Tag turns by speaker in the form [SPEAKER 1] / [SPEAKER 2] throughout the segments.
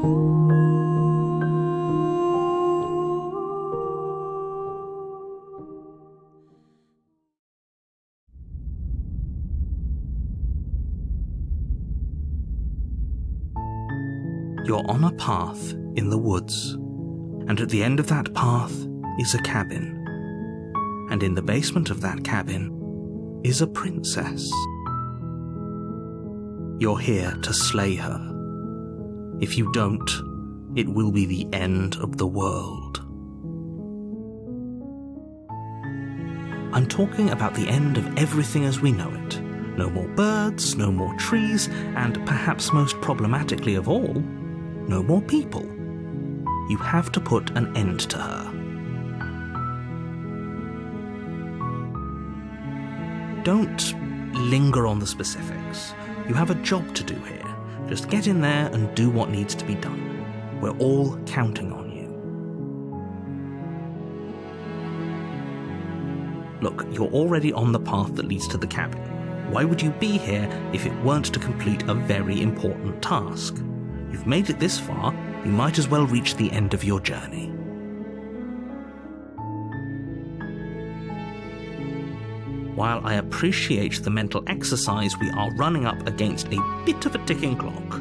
[SPEAKER 1] You're on a path in the woods, and at the end of that path is a cabin. And in the basement of that cabin is a princess. You're here to slay her. If you don't, it will be the end of the world. I'm talking about the end of everything as we know it. No more birds, no more trees, and perhaps most problematically of all, no more people. You have to put an end to her. Don't linger on the specifics. You have a job to do here. Just get in there and do what needs to be done. We're all counting on you. Look, you're already on the path that leads to the cabin. Why would you be here if it weren't to complete a very important task? You've made it this far, you might as well reach the end of your journey. While I appreciate the mental exercise, we are running up against a bit of a ticking clock.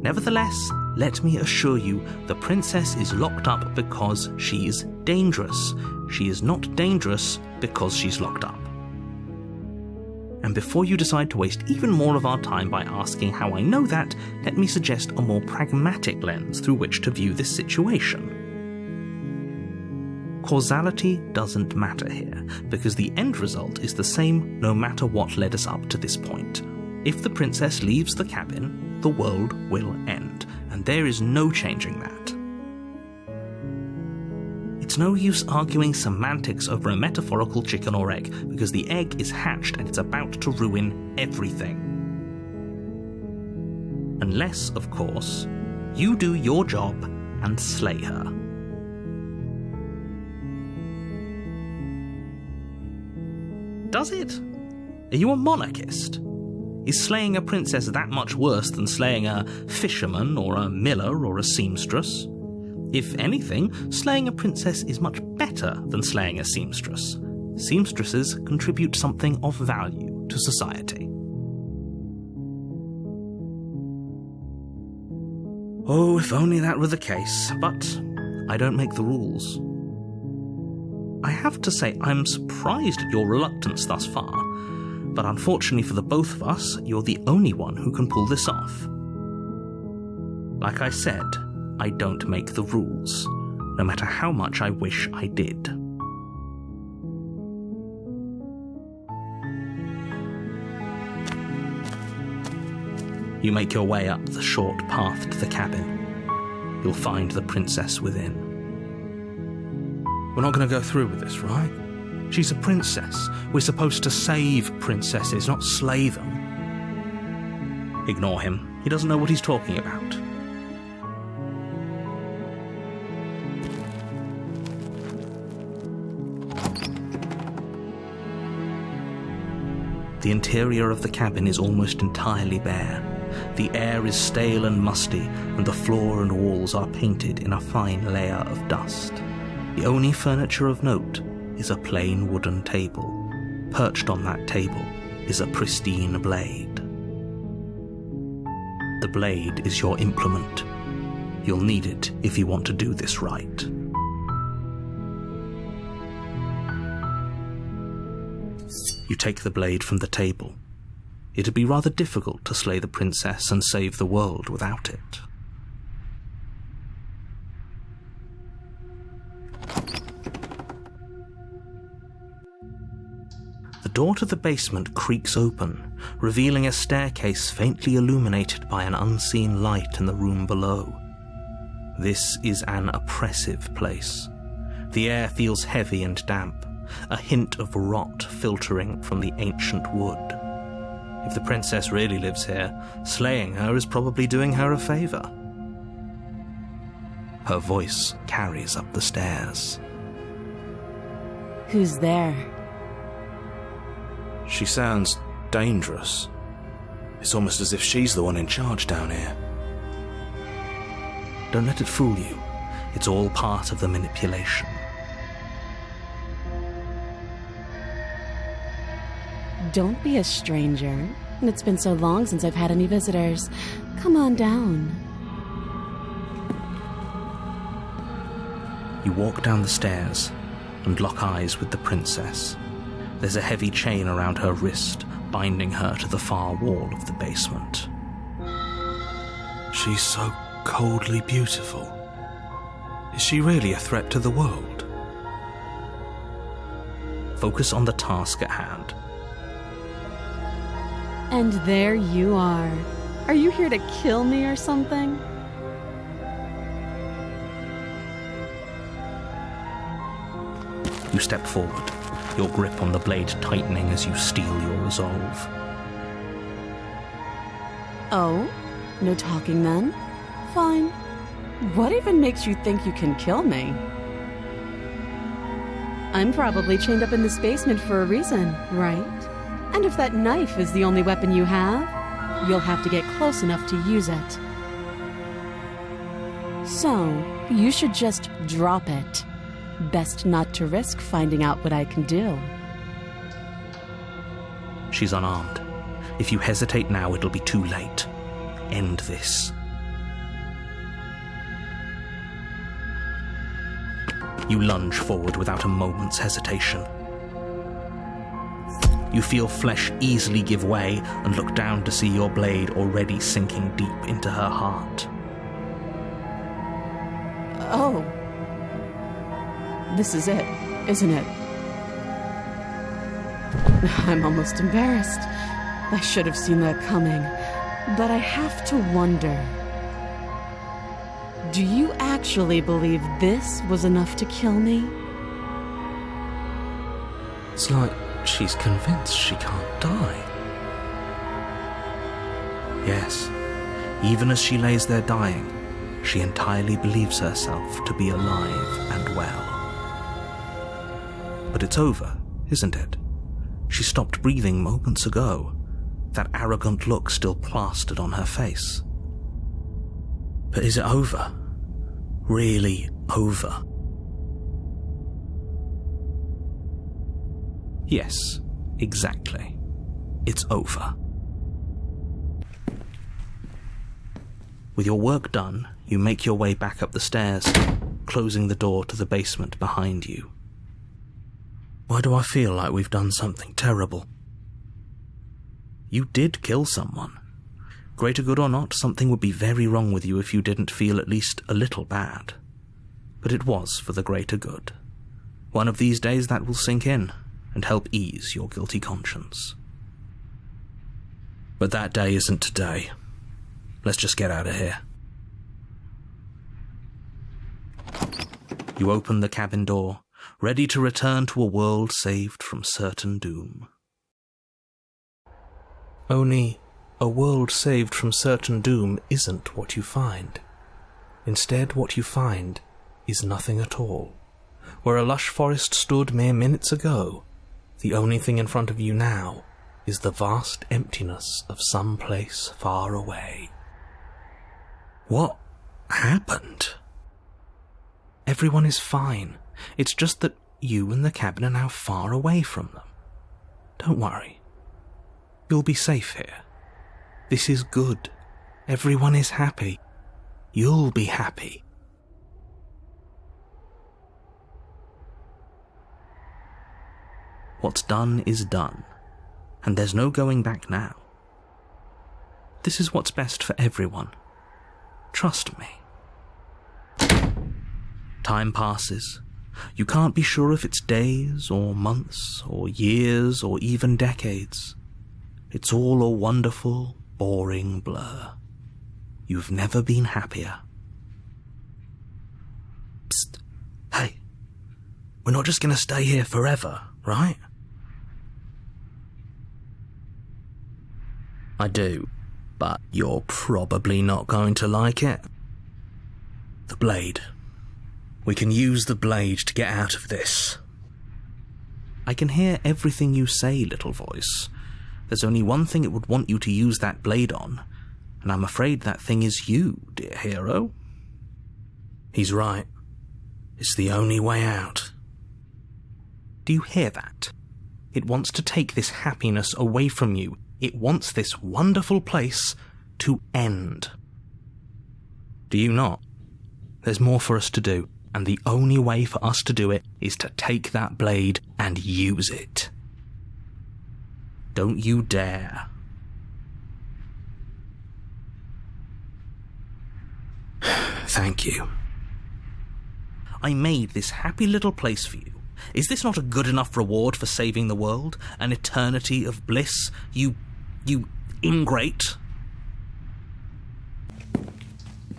[SPEAKER 1] Nevertheless, let me assure you, the princess is locked up because she is dangerous. She is not dangerous because she's locked up. And before you decide to waste even more of our time by asking how I know that, let me suggest a more pragmatic lens through which to view this situation. Causality doesn't matter here, because the end result is the same no matter what led us up to this point. If the princess leaves the cabin, the world will end, and there is no changing that. It's no use arguing semantics over a metaphorical chicken or egg, because the egg is hatched and it's about to ruin everything. Unless, of course, you do your job and slay her. Does it? Are you a monarchist? Is slaying a princess that much worse than slaying a fisherman or a miller or a seamstress? If anything, slaying a princess is much better than slaying a seamstress. Seamstresses contribute something of value to society. Oh, if only that were the case, but I don't make the rules. I have to say I'm surprised at your reluctance thus far, but unfortunately for the both of us, you're the only one who can pull this off. Like I said, I don't make the rules, no matter how much I wish I did. You make your way up the short path to the cabin. You'll find the princess within. We're not going to go through with this, right? She's a princess. We're supposed to save princesses, not slay them. Ignore him. He doesn't know what he's talking about. The interior of the cabin is almost entirely bare. The air is stale and musty, and the floor and walls are painted in a fine layer of dust. The only furniture of note is a plain wooden table. Perched on that table is a pristine blade. The blade is your implement. You'll need it if you want to do this right. You take the blade from the table. It'd be rather difficult to slay the princess and save the world without it. The door to the basement creaks open, revealing a staircase faintly illuminated by an unseen light in the room below. This is an oppressive place. The air feels heavy and damp, a hint of rot filtering from the ancient wood. If the princess really lives here, slaying her is probably doing her a favor. Her voice carries up the stairs.
[SPEAKER 2] Who's there?
[SPEAKER 1] She sounds dangerous. It's almost as if she's the one in charge down here. Don't let it fool you. It's all part of the manipulation.
[SPEAKER 2] Don't be a stranger. It's been so long since I've had any visitors. Come on down.
[SPEAKER 1] You walk down the stairs and lock eyes with the princess. There's a heavy chain around her wrist, binding her to the far wall of the basement. She's so coldly beautiful. Is she really a threat to the world? Focus on the task at hand.
[SPEAKER 2] And there you are. Are you here to kill me or something?
[SPEAKER 1] You step forward, your grip on the blade tightening as you steel your resolve.
[SPEAKER 2] Oh? No talking then? Fine. What even makes you think you can kill me? I'm probably chained up in this basement for a reason, right? And if that knife is the only weapon you have, you'll have to get close enough to use it. So, you should just drop it. Best not to risk finding out what I can do.
[SPEAKER 1] She's unarmed. If you hesitate now, it'll be too late. End this. You lunge forward without a moment's hesitation. You feel flesh easily give way and look down to see your blade already sinking deep into her heart.
[SPEAKER 2] Oh. This is it, isn't it? I'm almost embarrassed. I should have seen that coming. But I have to wonder. Do you actually believe this was enough to kill me?
[SPEAKER 1] It's like she's convinced she can't die. Yes, even as she lays there dying, she entirely believes herself to be alive and well. But it's over, isn't it? She stopped breathing moments ago, that arrogant look still plastered on her face. But is it over? Really over? Yes, exactly. It's over. With your work done, you make your way back up the stairs, closing the door to the basement behind you. Why do I feel like we've done something terrible? You did kill someone. Greater good or not, something would be very wrong with you if you didn't feel at least a little bad. But it was for the greater good. One of these days that will sink in and help ease your guilty conscience. But that day isn't today. Let's just get out of here. You open the cabin door, ready to return to a world saved from certain doom. Only, a world saved from certain doom isn't what you find. Instead, what you find is nothing at all. Where a lush forest stood mere minutes ago, the only thing in front of you now is the vast emptiness of some place far away. What happened? Everyone is fine. It's just that you and the cabin are now far away from them. Don't worry. You'll be safe here. This is good. Everyone is happy. You'll be happy. What's done is done, and there's no going back now. This is what's best for everyone. Trust me. Time passes. You can't be sure if it's days or months or years or even decades. It's all a wonderful, boring blur. You've never been happier. Psst. Hey. We're not just going to stay here forever, right? I do, but you're probably not going to like it. The blade. We can use the blade to get out of this. I can hear everything you say, little voice. There's only one thing it would want you to use that blade on, and I'm afraid that thing is you, dear hero. He's right. It's the only way out. Do you hear that? It wants to take this happiness away from you. It wants this wonderful place to end. Do you not? There's more for us to do, and the only way for us to do it is to take that blade and use it. Don't you dare. Thank you. I made this happy little place for you. Is this not a good enough reward for saving the world? An eternity of bliss? You ingrate?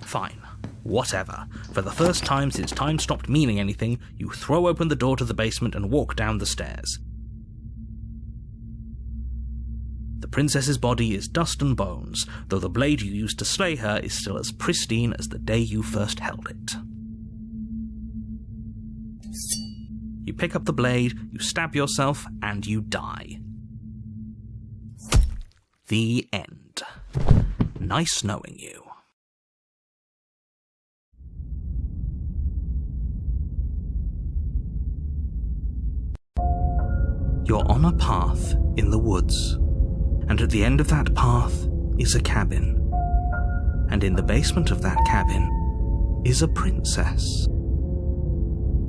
[SPEAKER 1] Fine. Whatever. For the first time since time stopped meaning anything, you throw open the door to the basement and walk down the stairs. The princess's body is dust and bones, though the blade you used to slay her is still as pristine as the day you first held it. You pick up the blade, you stab yourself, and you die. The end. Nice knowing you. You're on a path in the woods, and at the end of that path is a cabin. And in the basement of that cabin is a princess.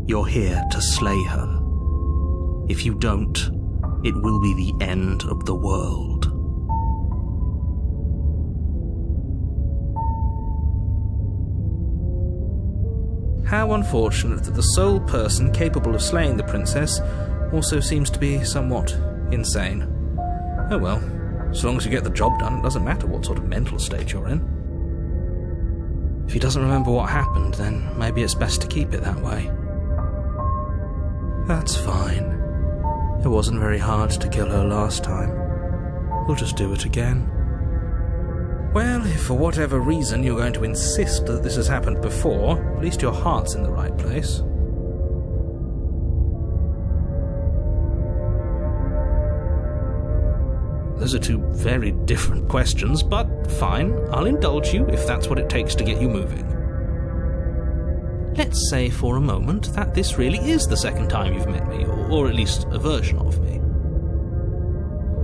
[SPEAKER 1] You're here to slay her. If you don't, it will be the end of the world. How unfortunate that the sole person capable of slaying the princess also seems to be somewhat insane. Oh well, as long as you get the job done, it doesn't matter what sort of mental state you're in. If he doesn't remember what happened, then maybe it's best to keep it that way. That's fine. It wasn't very hard to kill her last time. We'll just do it again. Well, if for whatever reason you're going to insist that this has happened before, at least your heart's in the right place. Those are two very different questions, but fine, I'll indulge you if that's what it takes to get you moving. Let's say for a moment that this really is the second time you've met me, or at least a version of me.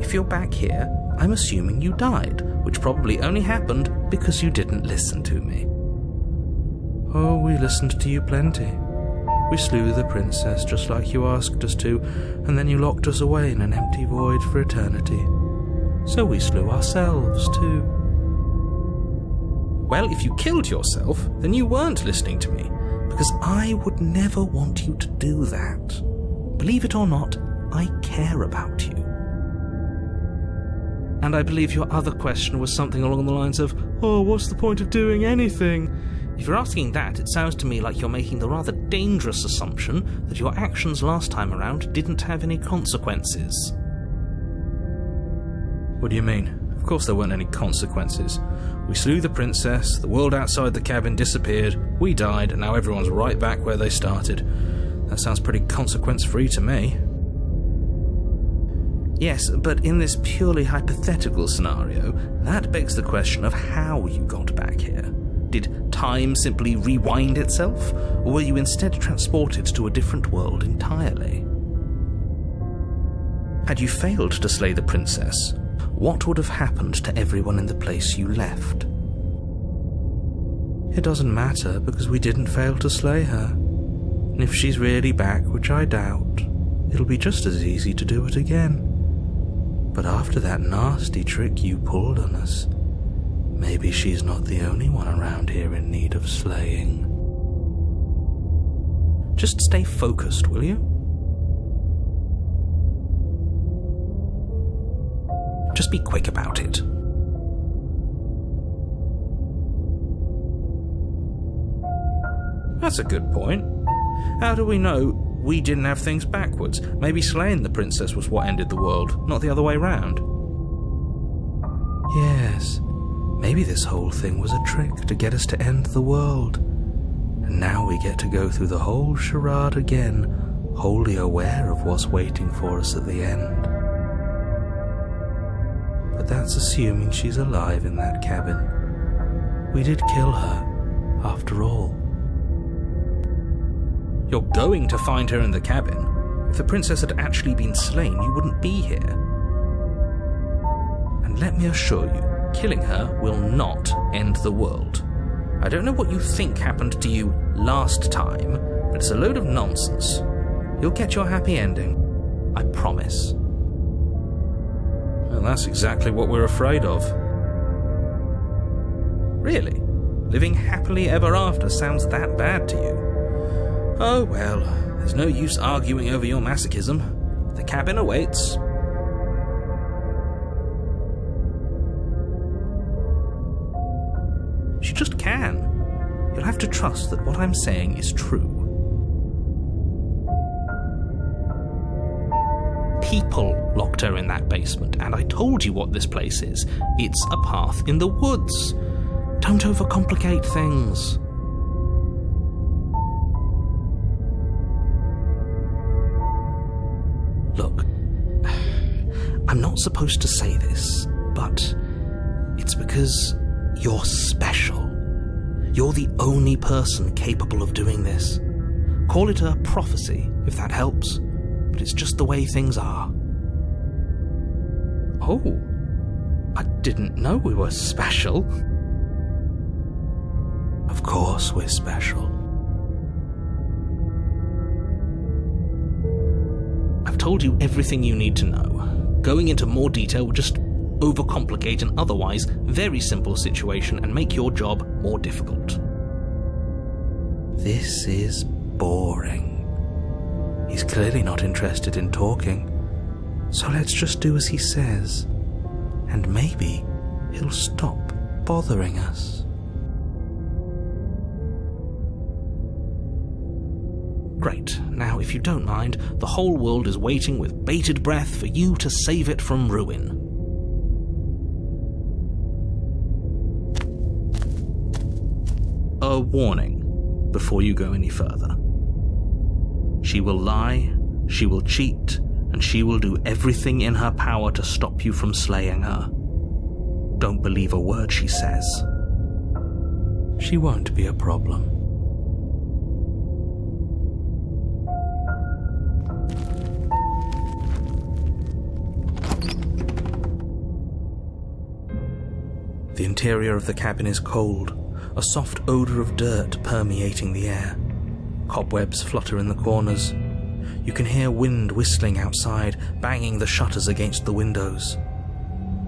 [SPEAKER 1] If you're back here, I'm assuming you died, which probably only happened because you didn't listen to me. Oh, we listened to you plenty. We slew the princess just like you asked us to, and then you locked us away in an empty void for eternity. So we slew ourselves too. Well, if you killed yourself, then you weren't listening to me, because I would never want you to do that. Believe it or not, I care about you. And I believe your other question was something along the lines of, oh, what's the point of doing anything? If you're asking that, it sounds to me like you're making the rather dangerous assumption that your actions last time around didn't have any consequences. What do you mean? Of course there weren't any consequences. We slew the princess, the world outside the cabin disappeared, we died, and now everyone's right back where they started. That sounds pretty consequence-free to me. Yes, but in this purely hypothetical scenario, that begs the question of how you got back here. Did time simply rewind itself, or were you instead transported to a different world entirely? Had you failed to slay the princess, what would have happened to everyone in the place you left? It doesn't matter, because we didn't fail to slay her. And if she's really back, which I doubt, it'll be just as easy to do it again. But after that nasty trick you pulled on us, maybe she's not the only one around here in need of slaying. Just stay focused, will you? Just be quick about it. That's a good point. How do we know we didn't have things backwards? Maybe slaying the princess was what ended the world, not the other way round. Yes, maybe this whole thing was a trick to get us to end the world. And now we get to go through the whole charade again, wholly aware of what's waiting for us at the end. But that's assuming she's alive in that cabin. We did kill her, after all. You're going to find her in the cabin. If the princess had actually been slain, you wouldn't be here. And let me assure you, killing her will not end the world. I don't know what you think happened to you last time, but it's a load of nonsense. You'll get your happy ending. I promise. Well, that's exactly what we're afraid of. Really? Living happily ever after sounds that bad to you? Oh well, there's no use arguing over your masochism. The cabin awaits. She just can. You'll have to trust that what I'm saying is true. People locked her in that basement, and I told you what this place is. It's a path in the woods. Don't overcomplicate things. Look, I'm not supposed to say this, but it's because you're special. You're the only person capable of doing this. Call it a prophecy, if that helps, but it's just the way things are. Oh, I didn't know we were special. Of course we're special. I've told you everything you need to know. Going into more detail would just overcomplicate an otherwise very simple situation and make your job more difficult. This is boring. He's clearly not interested in talking, so let's just do as he says, and maybe he'll stop bothering us. Great. Now, if you don't mind, the whole world is waiting with bated breath for you to save it from ruin. A warning before you go any further. She will lie, she will cheat, and she will do everything in her power to stop you from slaying her. Don't believe a word she says. She won't be a problem. The interior of the cabin is cold, a soft odour of dirt permeating the air. Cobwebs flutter in the corners. You can hear wind whistling outside, banging the shutters against the windows.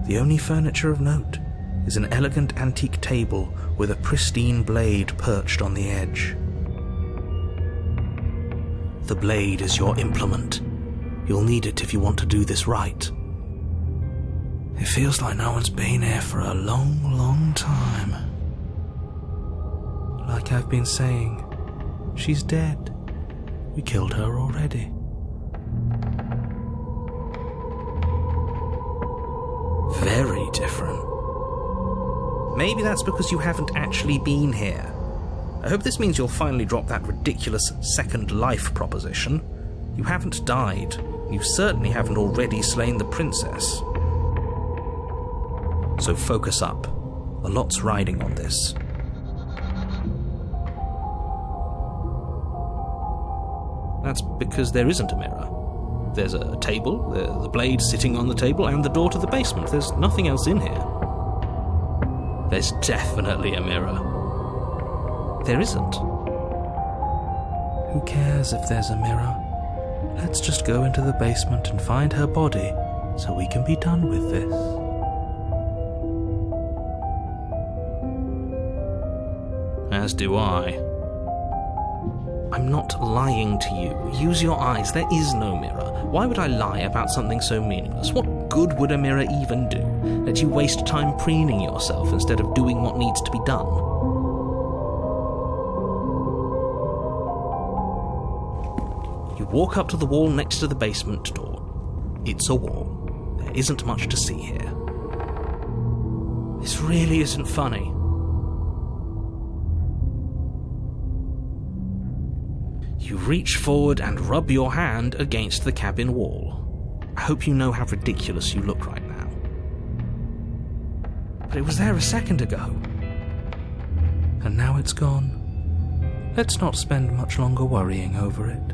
[SPEAKER 1] The only furniture of note is an elegant antique table with a pristine blade perched on the edge. The blade is your implement. You'll need it if you want to do this right. It feels like no one's been here for a long, long time. Like I've been saying, she's dead. We killed her already. Very different. Maybe that's because you haven't actually been here. I hope this means you'll finally drop that ridiculous second life proposition. You haven't died. You certainly haven't already slain the princess. So focus up. A lot's riding on this. That's because there isn't a mirror. There's a table, the blade sitting on the table, and the door to the basement. There's nothing else in here. There's definitely a mirror. There isn't. Who cares if there's a mirror? Let's just go into the basement and find her body so we can be done with this. As do I. I'm not lying to you. Use your eyes. There is no mirror. Why would I lie about something so meaningless? What good would a mirror even do? Let you waste time preening yourself instead of doing what needs to be done. You walk up to the wall next to the basement door. It's a wall. There isn't much to see here. This really isn't funny. You reach forward and rub your hand against the cabin wall. I hope you know how ridiculous you look right now. But it was there a second ago. And now it's gone. Let's not spend much longer worrying over it.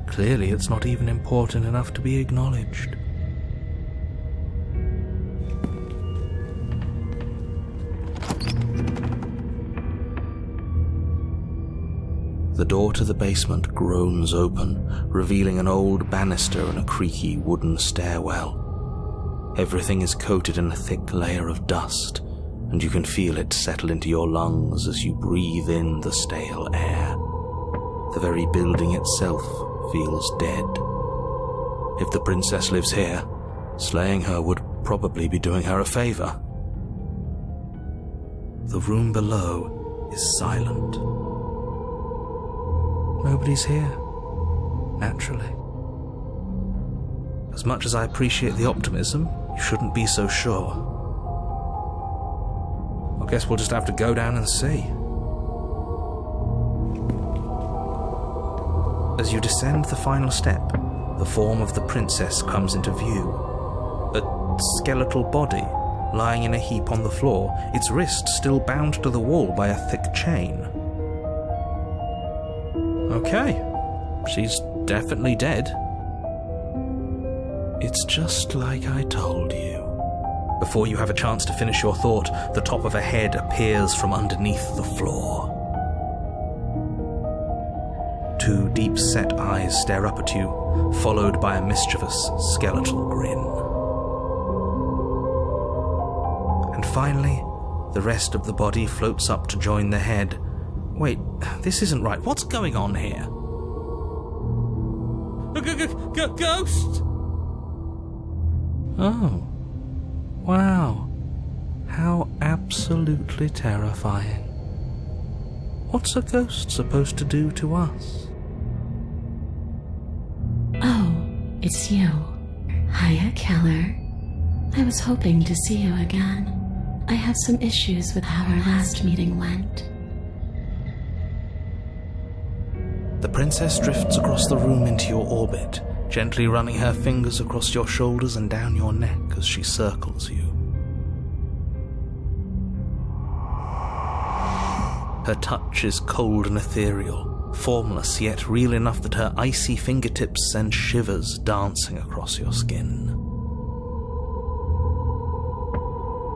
[SPEAKER 1] Clearly it's not even important enough to be acknowledged. The door to the basement groans open, revealing an old banister and a creaky wooden stairwell. Everything is coated in a thick layer of dust, and you can feel it settle into your lungs as you breathe in the stale air. The very building itself feels dead. If the princess lives here, slaying her would probably be doing her a favor. The room below is silent. Nobody's here, naturally. As much as I appreciate the optimism, you shouldn't be so sure. I guess we'll just have to go down and see. As you descend the final step, the form of the princess comes into view. A skeletal body lying in a heap on the floor, its wrist still bound to the wall by a thick chain. Okay, she's definitely dead. It's just like I told you. Before you have a chance to finish your thought, the top of a head appears from underneath the floor. Two deep-set eyes stare up at you, followed by a mischievous skeletal grin. And finally, the rest of the body floats up to join the head. Wait, this isn't right. What's going on here? Ghost! Oh. Wow. How absolutely terrifying. What's a ghost supposed to do to us?
[SPEAKER 2] Oh, it's you. Hiya, Keller. I was hoping to see you again. I have some issues with how our last meeting went.
[SPEAKER 1] The princess drifts across the room into your orbit, gently running her fingers across your shoulders and down your neck as she circles you. Her touch is cold and ethereal, formless yet real enough that her icy fingertips send shivers dancing across your skin.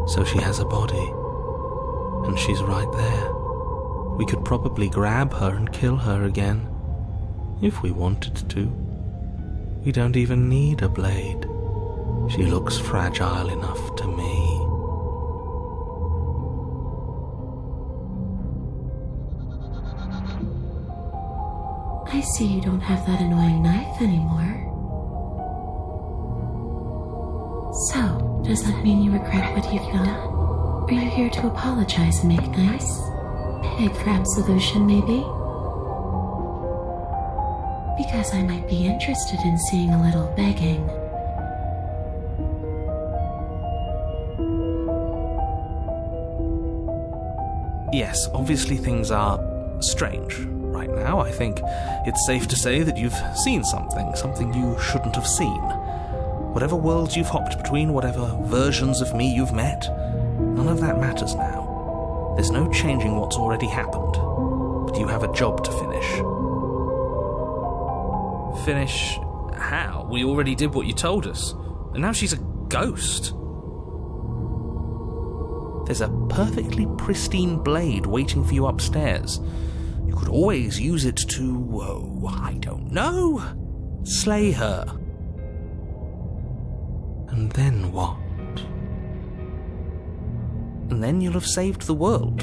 [SPEAKER 1] So she has a body, and she's right there. We could probably grab her and kill her again, if we wanted to. We don't even need a blade. She looks fragile enough to me.
[SPEAKER 2] I see you don't have that annoying knife anymore. So, does that mean you regret what you've done? Are you here to apologize and make nice? Pig for absolution, maybe? Because I might be interested in seeing a little begging.
[SPEAKER 1] Yes, obviously things are strange right now. I think it's safe to say that you've seen something you shouldn't have seen. Whatever worlds you've hopped between, whatever versions of me you've met, none of that matters now. There's no changing what's already happened, but you have a job to finish. Finish how? We already did what you told us, and now she's a ghost. There's a perfectly pristine blade waiting for you upstairs. You could always use it to, I don't know, slay her. And then what? And then you'll have saved the world.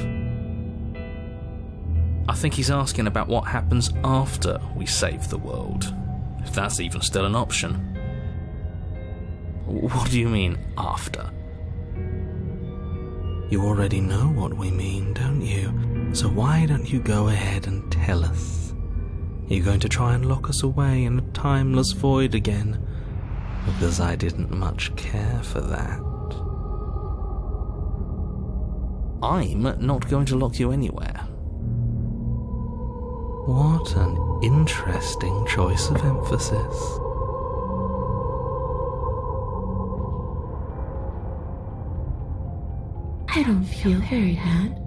[SPEAKER 1] I think he's asking about what happens after we save the world, if that's even still an option. What do you mean, after? You already know what we mean, don't you? So why don't you go ahead and tell us? Are you going to try and lock us away in a timeless void again? Because I didn't much care for that. I'm not going to lock you anywhere. What an interesting choice of emphasis.
[SPEAKER 2] I don't feel very bad,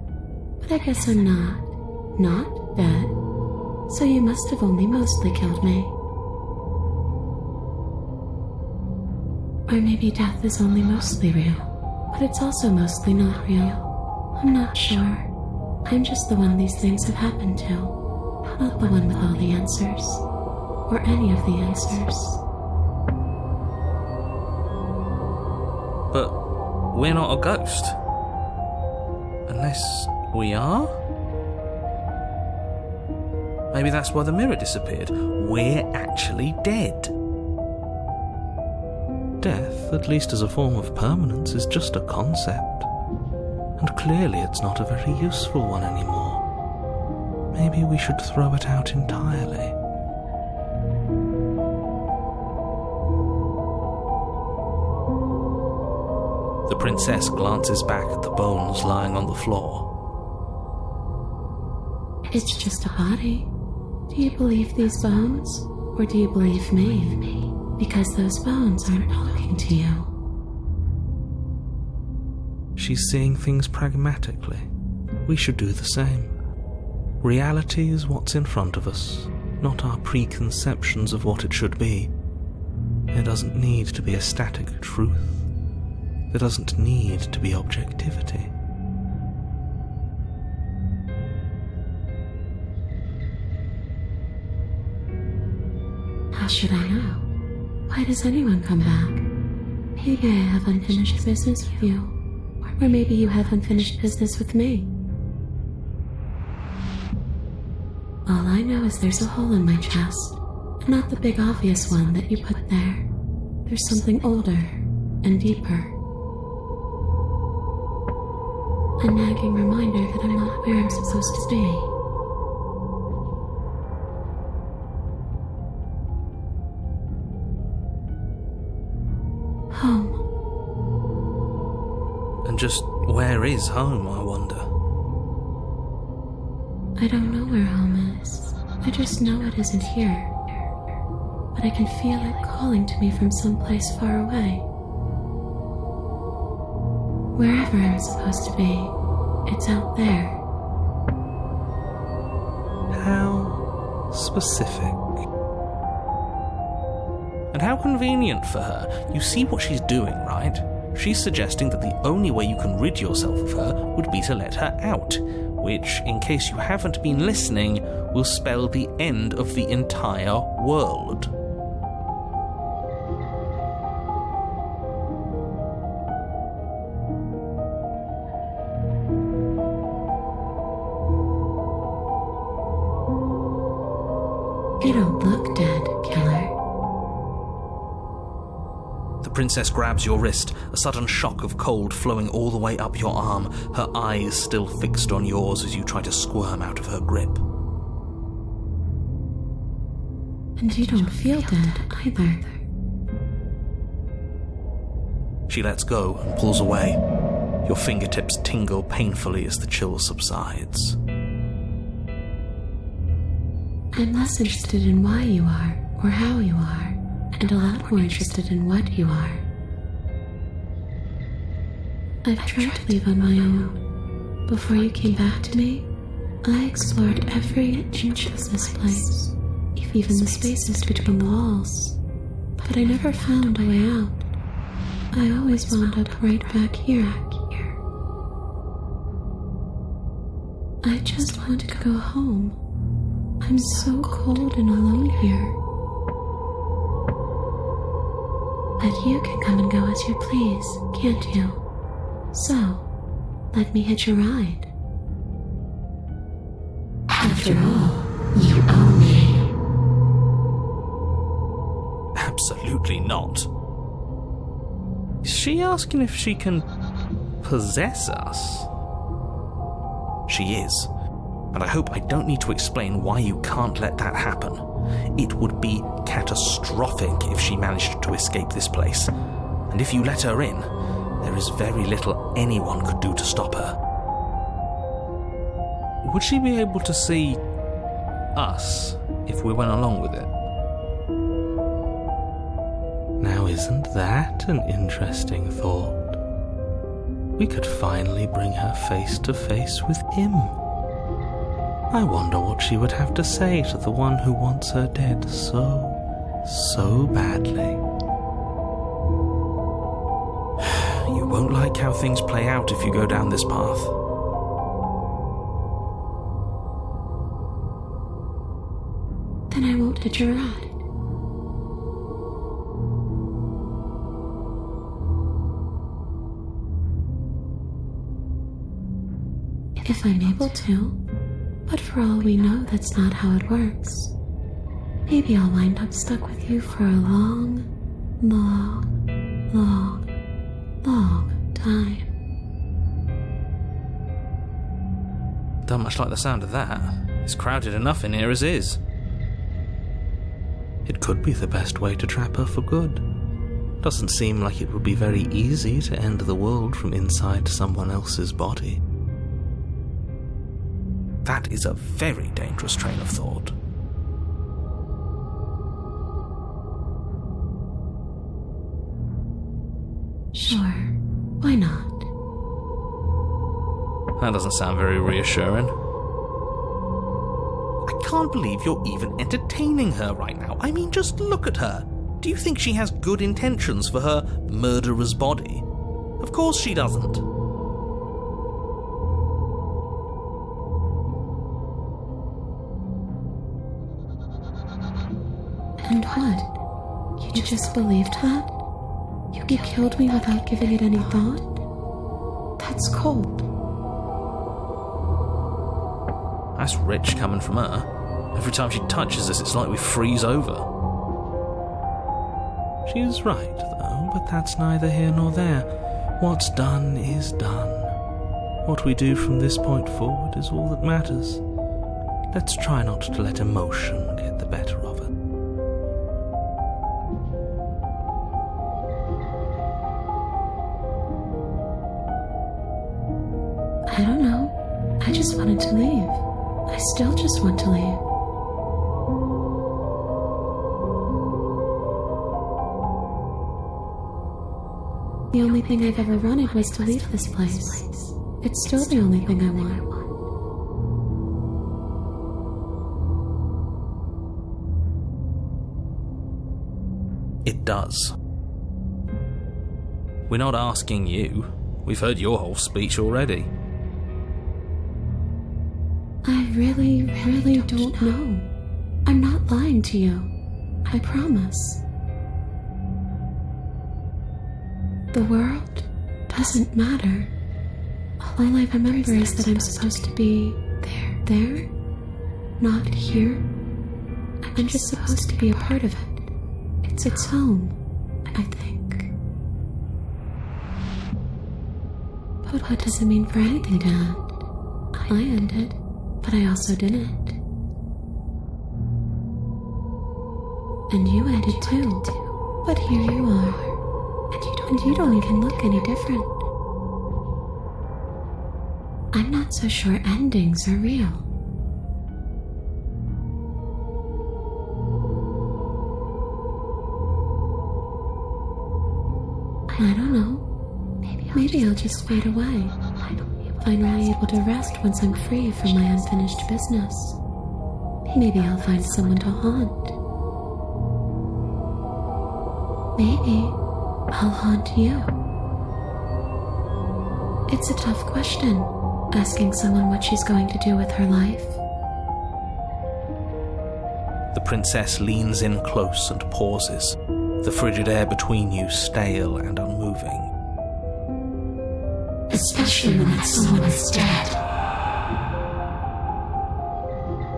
[SPEAKER 2] but I guess I'm not bad. So you must have only mostly killed me. Or maybe death is only mostly real, but it's also mostly not real. I'm not sure. I'm just the one these things have happened to, not the one with all the answers, or any of the answers.
[SPEAKER 1] But we're not a ghost. Unless we are? Maybe that's why the mirror disappeared. We're actually dead. Death, at least as a form of permanence, is just a concept. And clearly it's not a very useful one anymore. Maybe we should throw it out entirely. The princess glances back at the bones lying on the floor.
[SPEAKER 2] It's just a body. Do you believe these bones? Or do you believe me? Because those bones aren't talking to you.
[SPEAKER 1] She's seeing things pragmatically. We should do the same. Reality is what's in front of us, not our preconceptions of what it should be. There doesn't need to be a static truth. There doesn't need to be objectivity.
[SPEAKER 2] How should I know? Why does anyone come back? Maybe I have unfinished business with you. Or maybe you have unfinished business with me. All I know is there's a hole in my chest, and not the big obvious one that you put there. There's something older and deeper. A nagging reminder that I'm not where I'm supposed to be. Home.
[SPEAKER 1] And just where is home, I wonder?
[SPEAKER 2] I don't know where home is. I just know it isn't here. But I can feel it calling to me from someplace far away. Wherever I'm supposed to be, it's out there.
[SPEAKER 1] How specific. And how convenient for her. You see what she's doing, right? She's suggesting that the only way you can rid yourself of her would be to let her out, which, in case you haven't been listening, will spell the end of the entire world.
[SPEAKER 2] You don't look dead, killer.
[SPEAKER 1] The princess grabs your wrist, a sudden shock of cold flowing all the way up your arm, her eyes still fixed on yours as you try to squirm out of her grip.
[SPEAKER 2] And you don't feel dead either.
[SPEAKER 1] She lets go and pulls away. Your fingertips tingle painfully as the chill subsides.
[SPEAKER 2] I'm less interested in why you are, or how you are, and a lot more interested in what you are. I've tried to leave on my own. Before you came back to me, I explored every inch of this place, even the spaces between the walls. But I never found a way out. I always wound up right back here. I just want to go home. I'm so cold and alone here. But you can come and go as you please, can't you? So, let me hitch a ride. After all, you owe me.
[SPEAKER 1] Absolutely not. Is she asking if she can possess us? She is. And I hope I don't need to explain why you can't let that happen. It would be catastrophic if she managed to escape this place. And if you let her in, there is very little anyone could do to stop her. Would she be able to see us if we went along with it? Now, isn't that an interesting thought? We could finally bring her face to face with him. I wonder what she would have to say to the one who wants her dead so badly. You won't like how things play out if you go down this path.
[SPEAKER 2] Then I won't hit your ride. If I'm able to, but for all we know, that's not how it works. Maybe I'll wind up stuck with you for a long time.
[SPEAKER 1] Don't much like the sound of that. It's crowded enough in here as is. It could be the best way to trap her for good. Doesn't seem like it would be very easy to end the world from inside someone else's body. That is a very dangerous train of thought.
[SPEAKER 2] Sure, why not?
[SPEAKER 1] That doesn't sound very reassuring. I can't believe you're even entertaining her right now. I mean, just look at her. Do you think she has good intentions for her murderer's body? Of course she doesn't.
[SPEAKER 2] And what? You just believed that? You killed me without giving it any thought? That's cold.
[SPEAKER 1] That's rich coming from her. Every time she touches us, it's like we freeze over. She's right, though, but that's neither here nor there. What's done is done. What we do from this point forward is all that matters. Let's try not to let emotion get the better of it.
[SPEAKER 2] I don't know. I just wanted to leave. I still just want to leave. The only thing I've ever wanted was to leave this place. It's still the only thing I want.
[SPEAKER 1] It does. We're not asking you. We've heard your whole speech already.
[SPEAKER 2] I really don't know. I'm not lying to you. I promise. The world doesn't matter. All I remember is that I'm supposed to be there, not here. I'm just supposed to be a part of it. It's home, I think. But what does it mean for anything to end? I ended, but I also didn't. And you ended too. But here you are. And you don't even look any different. I'm not so sure endings are real. I don't know. Maybe I'll just fade away. Finally able to rest once I'm free from my unfinished business. Maybe I'll find someone to haunt. Maybe I'll haunt you. It's a tough question, asking someone what she's going to do with her life.
[SPEAKER 1] The princess leans in close and pauses, the frigid air between you stale and unmoving.
[SPEAKER 2] Especially when someone is dead.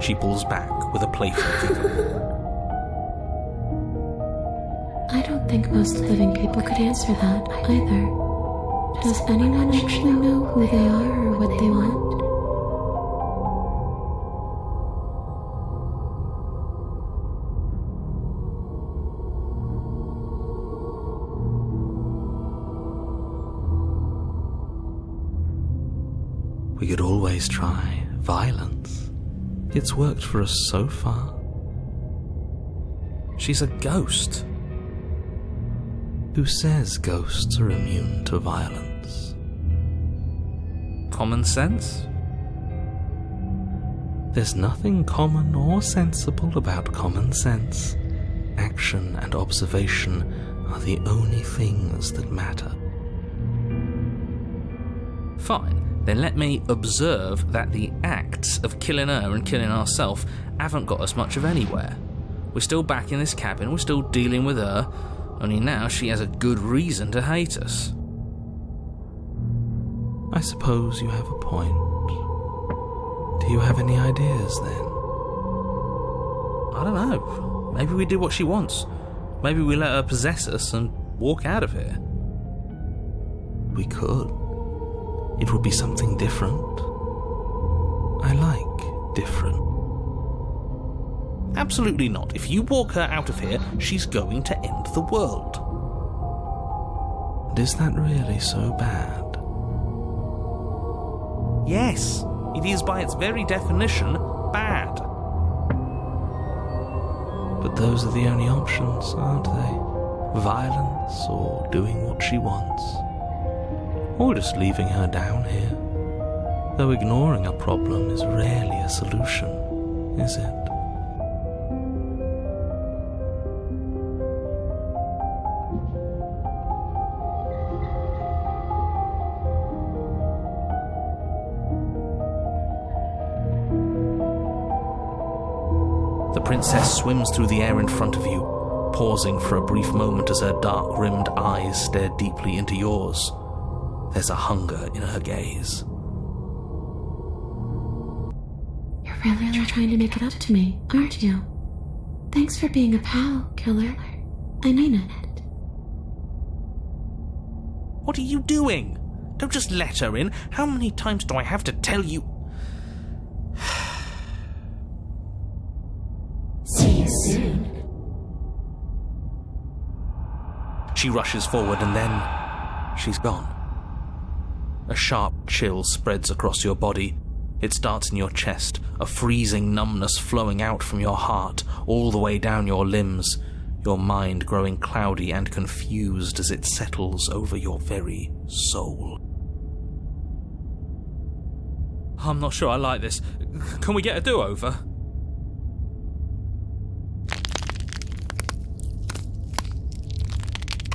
[SPEAKER 1] She pulls back with a playful giggle.
[SPEAKER 2] I don't think most living people could answer that either. Does anyone actually know who they are or what they want?
[SPEAKER 1] We could always try violence. It's worked for us so far. She's a ghost. Who says ghosts are immune to violence? Common sense? There's nothing common or sensible about common sense. Action and observation are the only things that matter.
[SPEAKER 3] Fine, then let me observe that the acts of killing her and killing ourselves haven't got us much of anywhere. We're still back in this cabin, we're still dealing with her, only now she has a good reason to hate us.
[SPEAKER 1] I suppose you have a point. Do you have any ideas then?
[SPEAKER 3] I don't know. Maybe we do what she wants. Maybe we let her possess us and walk out of here.
[SPEAKER 1] We could. It would be something different. I like different.
[SPEAKER 3] Absolutely not. If you walk her out of here, she's going to end the world.
[SPEAKER 1] And is that really so bad?
[SPEAKER 3] Yes, it is by its very definition bad.
[SPEAKER 1] But those are the only options, aren't they? Violence or doing what she wants. Or just leaving her down here. Though ignoring a problem is rarely a solution, is it?
[SPEAKER 3] The princess swims through the air in front of you, pausing for a brief moment as her dark-rimmed eyes stare deeply into yours. There's a hunger in her gaze.
[SPEAKER 2] You're really trying to make it up to me, aren't you? Thanks for being a pal, killer. I mean it.
[SPEAKER 3] What are you doing? Don't just let her in. How many times do I have to tell you?
[SPEAKER 2] See you soon.
[SPEAKER 3] She rushes forward and then she's gone. A sharp chill spreads across your body. It starts in your chest, a freezing numbness flowing out from your heart, all the way down your limbs, your mind growing cloudy and confused as it settles over your very soul. I'm not sure I like this. Can we get a do-over?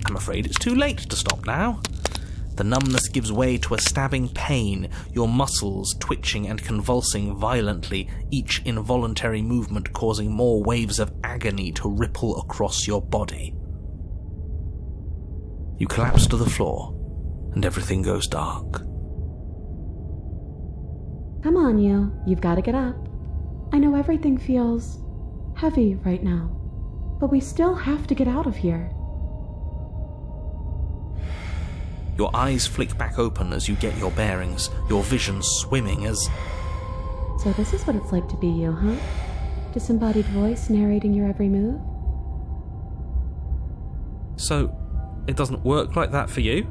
[SPEAKER 3] I'm afraid it's too late to stop now. The numbness gives way to a stabbing pain, your muscles twitching and convulsing violently, each involuntary movement causing more waves of agony to ripple across your body. You collapse to the floor, and everything goes dark.
[SPEAKER 2] Come on, you've got to get up. I know everything feels heavy right now, but we still have to get out of here.
[SPEAKER 3] Your eyes flick back open as you get your bearings, your vision swimming as...
[SPEAKER 2] So this is what it's like to be you, huh? Disembodied voice narrating your every move?
[SPEAKER 3] So, it doesn't work like that for you?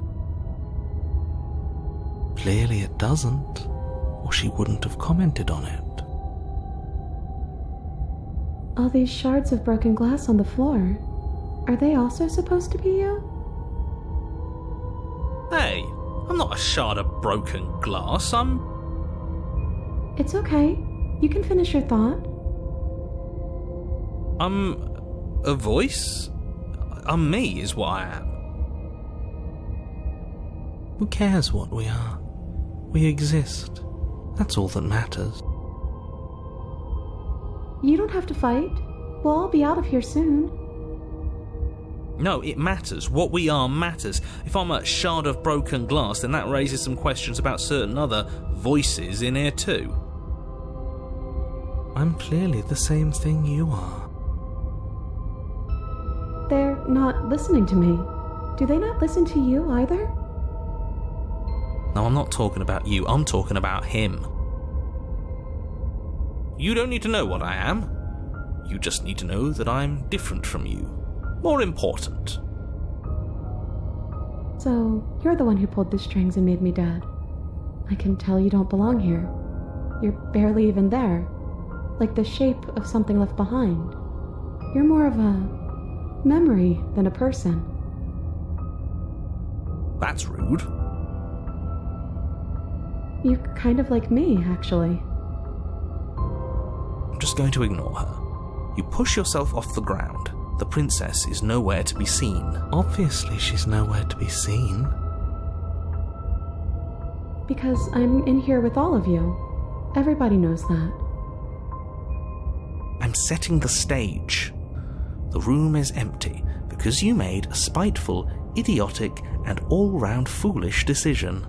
[SPEAKER 1] Clearly it doesn't, or she wouldn't have commented on it.
[SPEAKER 2] All these shards of broken glass on the floor, are they also supposed to be you?
[SPEAKER 3] Hey, I'm not a shard of broken glass,
[SPEAKER 2] It's okay. You can finish your thought.
[SPEAKER 3] I'm a voice? I'm me is what I am.
[SPEAKER 1] Who cares what we are? We exist. That's all that matters.
[SPEAKER 2] You don't have to fight. We'll all be out of here soon.
[SPEAKER 3] No, it matters. What we are matters. If I'm a shard of broken glass, then that raises some questions about certain other voices in here too.
[SPEAKER 1] I'm clearly the same thing you are.
[SPEAKER 2] They're not listening to me. Do they not listen to you either?
[SPEAKER 3] No, I'm not talking about you. I'm talking about him. You don't need to know what I am. You just need to know that I'm different from you. More important.
[SPEAKER 2] So, you're the one who pulled the strings and made me dead. I can tell you don't belong here. You're barely even there. Like the shape of something left behind. You're more of a memory than a person.
[SPEAKER 3] That's rude.
[SPEAKER 2] You're kind of like me, actually.
[SPEAKER 3] I'm just going to ignore her. You push yourself off the ground. The princess is nowhere to be seen.
[SPEAKER 1] Obviously she's nowhere to be seen.
[SPEAKER 2] Because I'm in here with all of you. Everybody knows that.
[SPEAKER 3] I'm setting the stage. The room is empty because you made a spiteful, idiotic, and all-round foolish decision.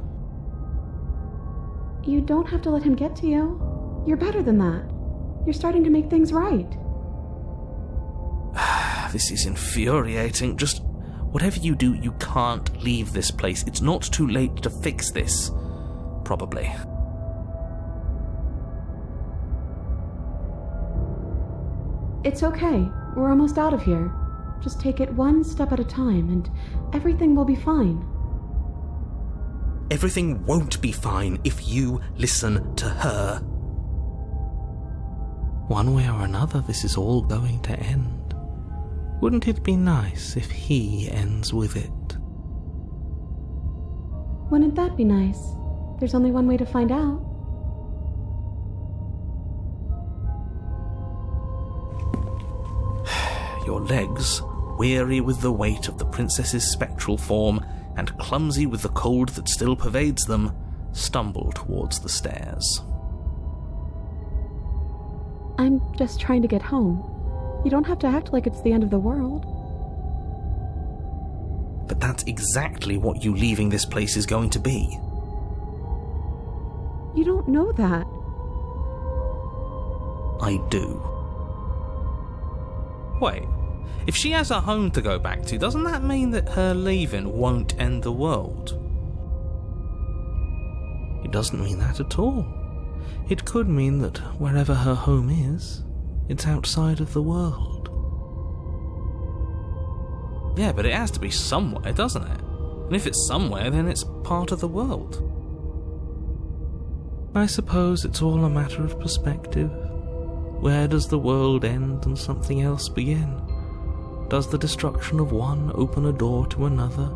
[SPEAKER 2] You don't have to let him get to you. You're better than that. You're starting to make things right.
[SPEAKER 3] This is infuriating. Just whatever you do, you can't leave this place. It's not too late to fix this. Probably.
[SPEAKER 2] It's okay. We're almost out of here. Just take it one step at a time and everything will be fine.
[SPEAKER 3] Everything won't be fine if you listen to her.
[SPEAKER 1] One way or another, this is all going to end. Wouldn't it be nice if he ends with it?
[SPEAKER 2] Wouldn't that be nice? There's only one way to find out.
[SPEAKER 3] Your legs, weary with the weight of the princess's spectral form and clumsy with the cold that still pervades them, stumble towards the stairs.
[SPEAKER 2] I'm just trying to get home. You don't have to act like it's the end of the world.
[SPEAKER 3] But that's exactly what you leaving this place is going to be.
[SPEAKER 2] You don't know that.
[SPEAKER 3] I do. Wait, if she has a home to go back to, doesn't that mean that her leaving won't end the world?
[SPEAKER 1] It doesn't mean that at all. It could mean that wherever her home is, it's outside of the world.
[SPEAKER 3] Yeah, but it has to be somewhere, doesn't it? And if it's somewhere, then it's part of the world.
[SPEAKER 1] I suppose it's all a matter of perspective. Where does the world end and something else begin? Does the destruction of one open a door to another?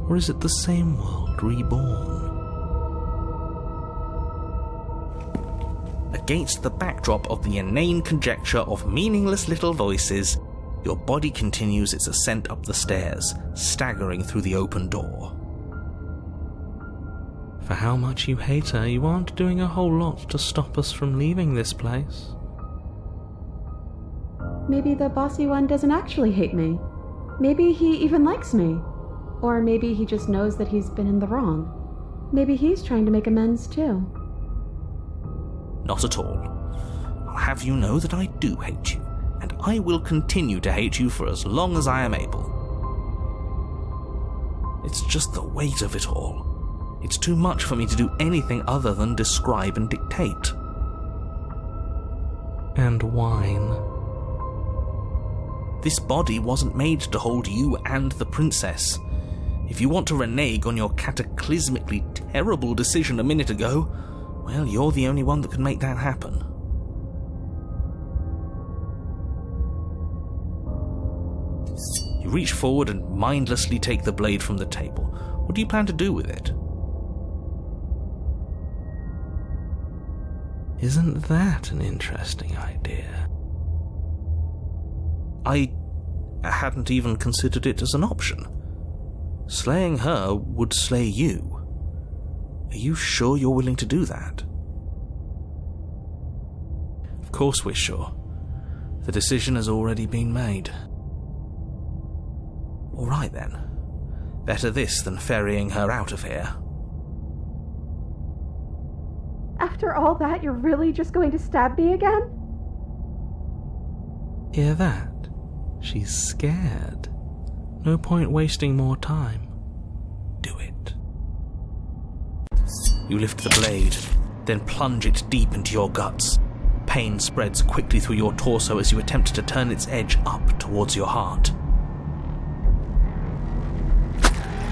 [SPEAKER 1] Or is it the same world reborn?
[SPEAKER 3] Against the backdrop of the inane conjecture of meaningless little voices, your body continues its ascent up the stairs, staggering through the open door.
[SPEAKER 1] For how much you hate her, you aren't doing a whole lot to stop us from leaving this place.
[SPEAKER 2] Maybe the bossy one doesn't actually hate me. Maybe he even likes me. Or maybe he just knows that he's been in the wrong. Maybe he's trying to make amends too.
[SPEAKER 3] Not at all. I'll have you know that I do hate you, and I will continue to hate you for as long as I am able. It's just the weight of it all. It's too much for me to do anything other than describe and dictate.
[SPEAKER 1] And whine.
[SPEAKER 3] This body wasn't made to hold you and the princess. If you want to renege on your cataclysmically terrible decision a minute ago, well, you're the only one that can make that happen. You reach forward and mindlessly take the blade from the table. What do you plan to do with it?
[SPEAKER 1] Isn't that an interesting idea?
[SPEAKER 3] I hadn't even considered it as an option. Slaying her would slay you. Are you sure you're willing to do that? Of course we're sure. The decision has already been made. All right then. Better this than ferrying her out of here.
[SPEAKER 2] After all that, you're really just going to stab me again?
[SPEAKER 1] Hear that? She's scared. No point wasting more time.
[SPEAKER 3] Do it. You lift the blade, then plunge it deep into your guts. Pain spreads quickly through your torso as you attempt to turn its edge up towards your heart.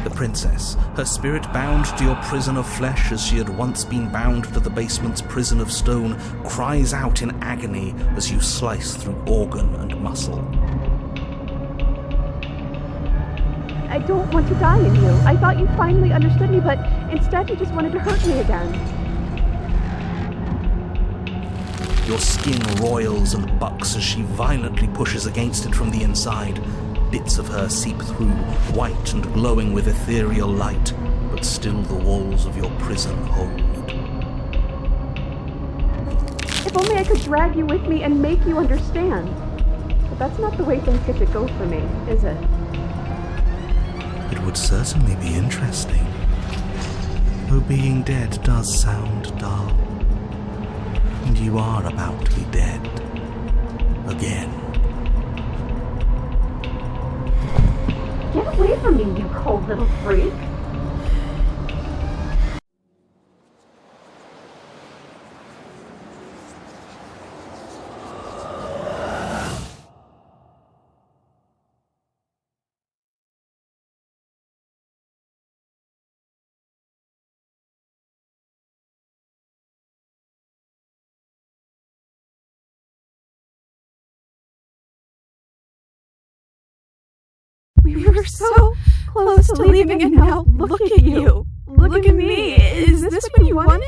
[SPEAKER 3] The princess, her spirit bound to your prison of flesh as she had once been bound to the basement's prison of stone, cries out in agony as you slice through organ and muscle.
[SPEAKER 2] I don't want to die in you. I thought you finally understood me, but instead you just wanted to hurt me again.
[SPEAKER 1] Your skin roils and bucks as she violently pushes against it from the inside. Bits of her seep through, white and glowing with ethereal light, but still the walls of your prison hold.
[SPEAKER 4] If only I could drag you with me and make you understand. But that's not the way things get to go for me, is it?
[SPEAKER 1] It would certainly be interesting. Though being dead does sound dull. And you are about to be dead. Again.
[SPEAKER 4] Get away from me, you cold little freak!
[SPEAKER 5] We were so close to leaving, and now look at you. Look at me. Is this what you wanted?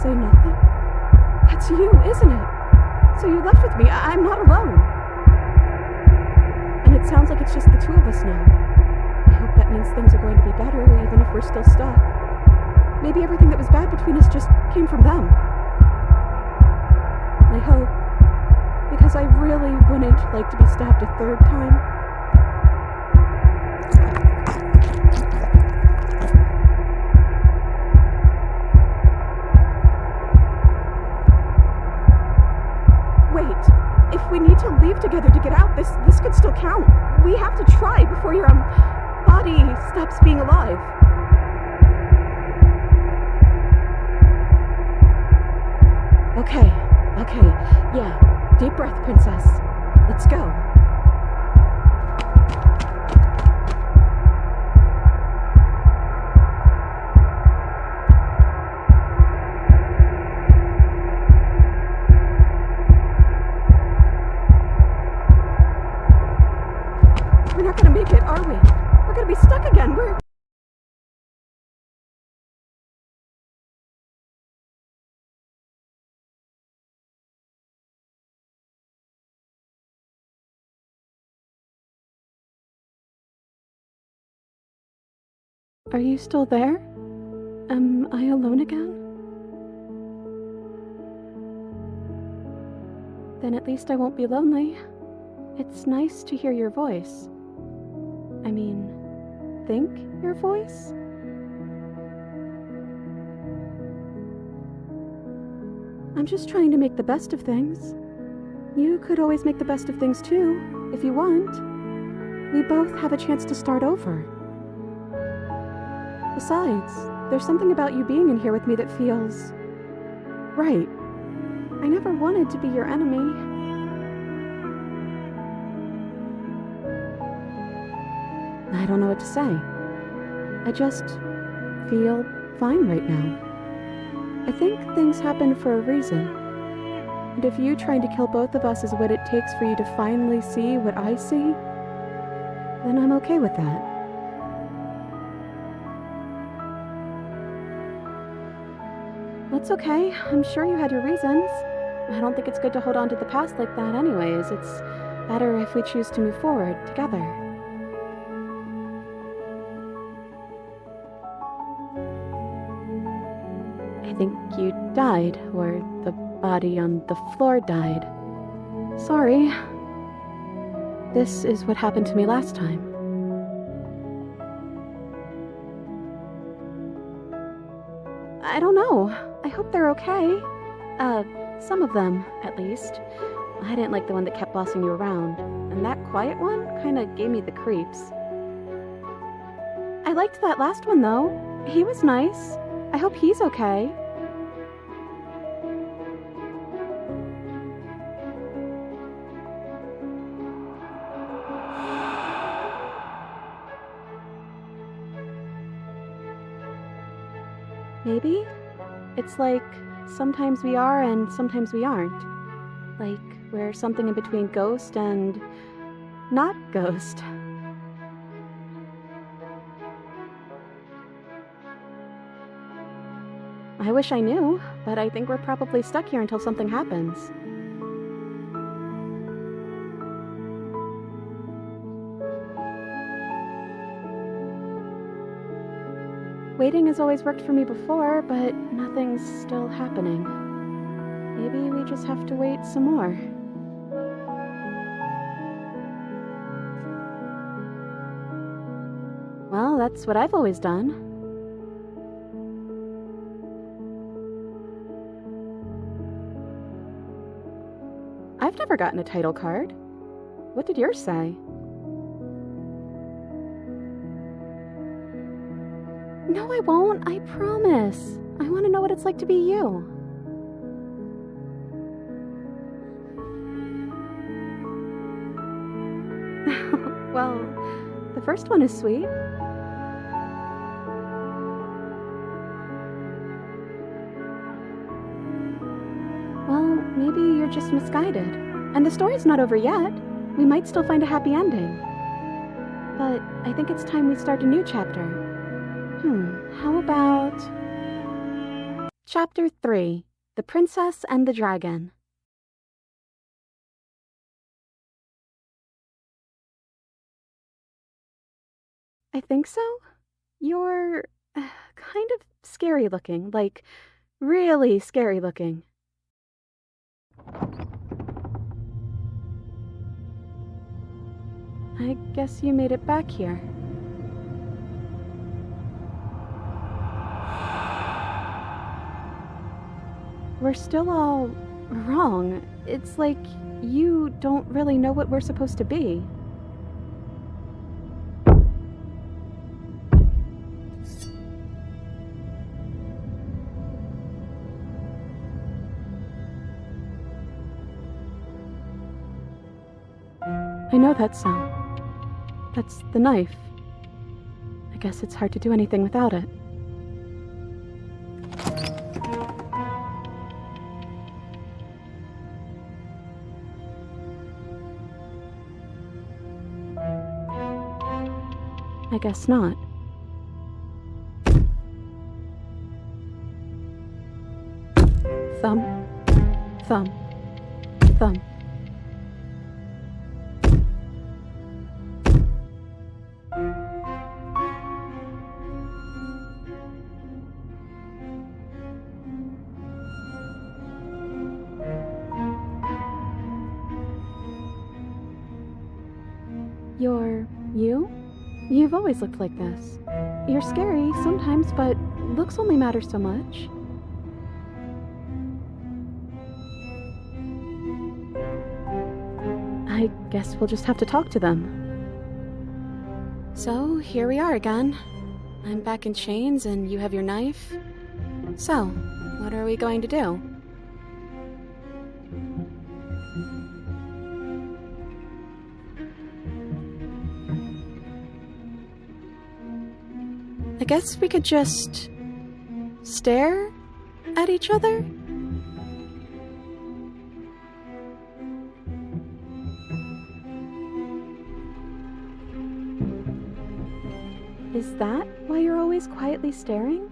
[SPEAKER 5] Say nothing. That's you, isn't it? So you left with me. I'm not alone. It sounds like it's just the two of us now. I hope that means things are going to be better, even if we're still stuck. Maybe everything that was bad between us just came from them. I hope. Because I really wouldn't like to be stabbed a third time. Wait. If we need to leave together to get out, this could still count. We have to try before your body stops being alive. Okay. Yeah. Deep breath, princess. Let's go. We're not gonna make it, are we? We're gonna be stuck again. Are you still there? Am I alone again? Then at least I won't be lonely. It's nice to hear your voice. I mean, think your voice? I'm just trying to make the best of things. You could always make the best of things too, if you want. We both have a chance to start over. Besides, there's something about you being in here with me that feels right. I never wanted to be your enemy. I don't know what to say. I just feel fine right now. I think things happen for a reason. And if you trying to kill both of us is what it takes for you to finally see what I see, then I'm okay with that. That's okay. I'm sure you had your reasons. I don't think it's good to hold on to the past like that anyways. It's better if we choose to move forward together. I think you died, or the body on the floor died. Sorry. This is what happened to me last time. I don't know. I hope they're okay. Some of them, at least. I didn't like the one that kept bossing you around, and that quiet one kinda gave me the creeps. I liked that last one, though. He was nice. I hope he's okay. Maybe? It's like sometimes we are and sometimes we aren't. Like we're something in between ghost and not ghost. I wish I knew, but I think we're probably stuck here until something happens. Waiting has always worked for me before, but nothing's still happening. Maybe we just have to wait some more. Well, that's what I've always done. I've never gotten a title card. What did yours say? No, I won't. I promise. I want to know what it's like to be you. Well, the first one is sweet. Well, maybe you're just misguided. And the story's not over yet. We might still find a happy ending. But I think it's time we start a new chapter. How about... Chapter 3, The Princess and the Dragon. I think so. You're kind of scary looking, like really scary looking. I guess you made it back here. We're still all wrong. It's like you don't really know what we're supposed to be. I know that sound. That's the knife. I guess it's hard to do anything without it. I guess not. Thumb, thumb, thumb. You're you? You've always looked like this. You're scary sometimes, but looks only matter so much. I guess we'll just have to talk to them. So, here we are again. I'm back in chains and you have your knife. So, what are we going to do? I guess we could just stare at each other? Is that why you're always quietly staring?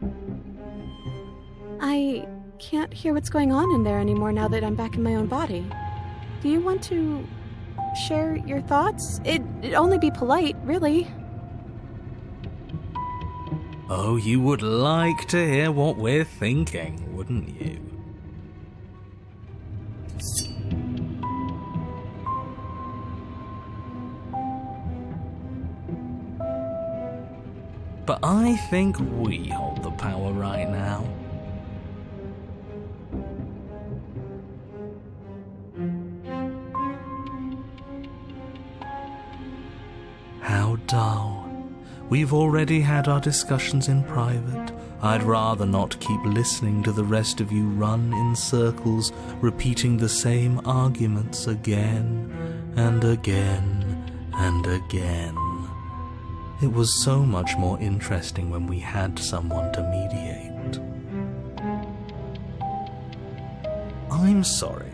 [SPEAKER 5] I can't hear what's going on in there anymore now that I'm back in my own body. Do you want to share your thoughts? It'd only be polite, really.
[SPEAKER 3] Oh, you would like to hear what we're thinking, wouldn't you? But I think we hold the power right now. How dull. We've already had our discussions in private. I'd rather not keep listening to the rest of you run in circles, repeating the same arguments again and again and again. It was so much more interesting when we had someone to mediate. I'm sorry,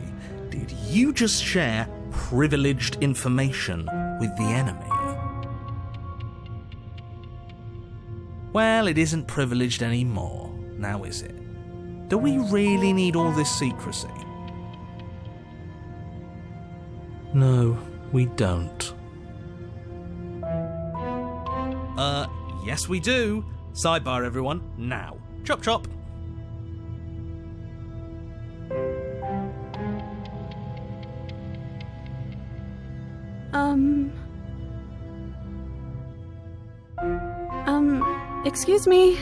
[SPEAKER 3] did you just share privileged information with the enemy? Well, it isn't privileged anymore, now is it? Do we really need all this secrecy? No, we don't. Yes we do. Sidebar, everyone. Now. Chop chop.
[SPEAKER 5] Excuse me.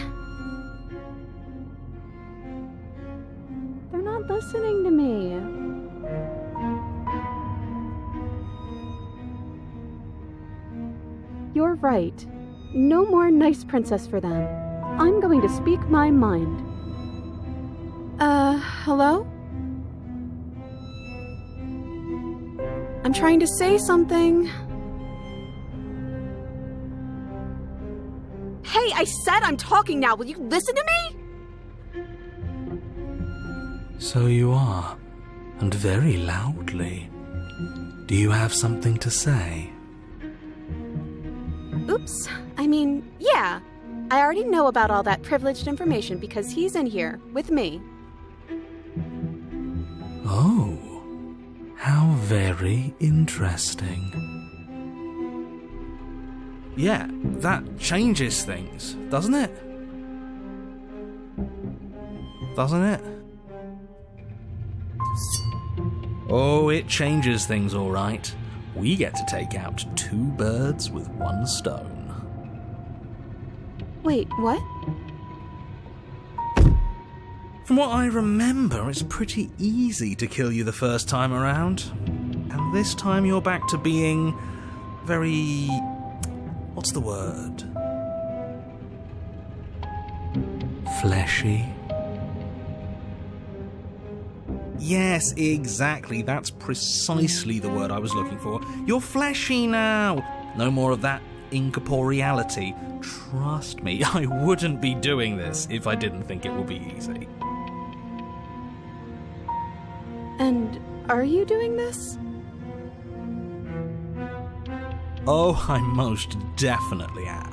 [SPEAKER 5] They're not listening to me. You're right. No more nice princess for them. I'm going to speak my mind. Hello? I'm trying to say something. Hey, I said I'm talking now. Will you listen to me?
[SPEAKER 3] So you are, and very loudly. Do you have something to say?
[SPEAKER 5] Oops. I mean, yeah. I already know about all that privileged information because he's in here with me.
[SPEAKER 3] Oh, how very interesting. Yeah, that changes things, doesn't it? Doesn't it? Oh, it changes things, all right. We get to take out 2 birds with 1 stone.
[SPEAKER 5] Wait, what?
[SPEAKER 3] From what I remember, it's pretty easy to kill you the first time around. And this time you're back to being very... what's the word? Fleshy? Yes, exactly. That's precisely the word I was looking for. You're fleshy now. No more of that incorporeality. Trust me, I wouldn't be doing this if I didn't think it would be easy.
[SPEAKER 5] And are you doing this?
[SPEAKER 3] Oh, I most definitely am.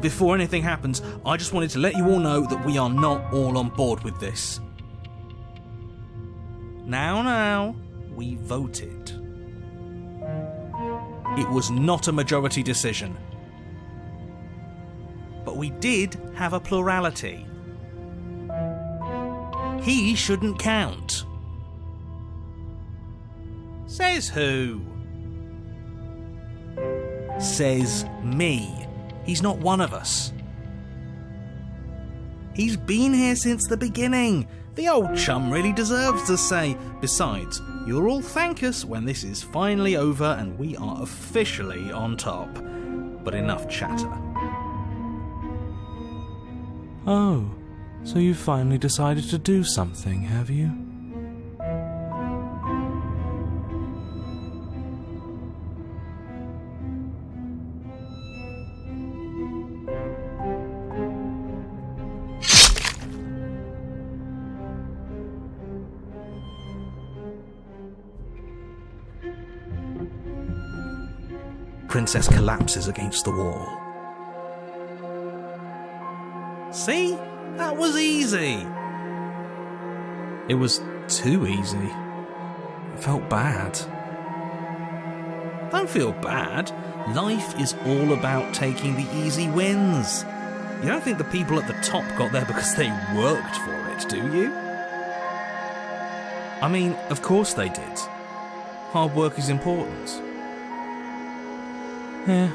[SPEAKER 3] Before anything happens, I just wanted to let you all know that we are not all on board with this. Now, we voted. It was not a majority decision. But we did have a plurality. He shouldn't count. Says who? Says me. He's not one of us. He's been here since the beginning. The old chum really deserves a say. Besides, you'll all thank us when this is finally over and we are officially on top. But enough chatter. Oh, so you finally decided to do something, have you? Princess collapses against the wall. See? That was easy. It was too easy. It felt bad. Don't feel bad. Life is all about taking the easy wins. You don't think the people at the top got there because they worked for it, do you? I mean, of course they did. Hard work is important. Yeah,